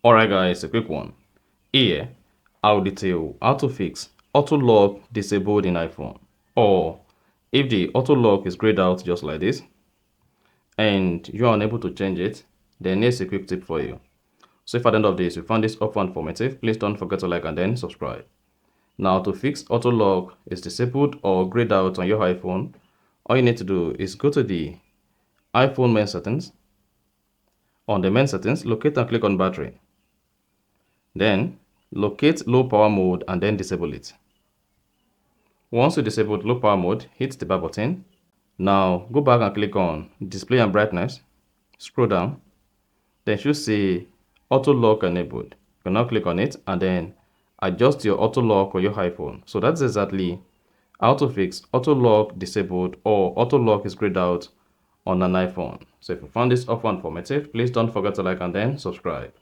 Alright guys, a quick one. Here, I'll detail how to fix auto lock disabled in iPhone, or if the auto lock is grayed out just like this and you are unable to change it, then here's a quick tip for you. So if at the end of this you found this helpful and informative, please don't forget to like and then subscribe. Now to fix auto lock is disabled or grayed out on your iPhone, all you need to do is go to the iPhone main settings. On the main settings, locate and click on battery. Then locate low power mode and then disable it. Once you disabled low power mode, hit the back button. Now go back and click on display and brightness. Scroll down. Then you should say auto lock enabled. You can now click on it and then adjust your auto lock on your iPhone. So that's exactly how to fix auto lock disabled or auto lock is grayed out on an iPhone. So if you found this helpful and informative, please don't forget to like and then subscribe.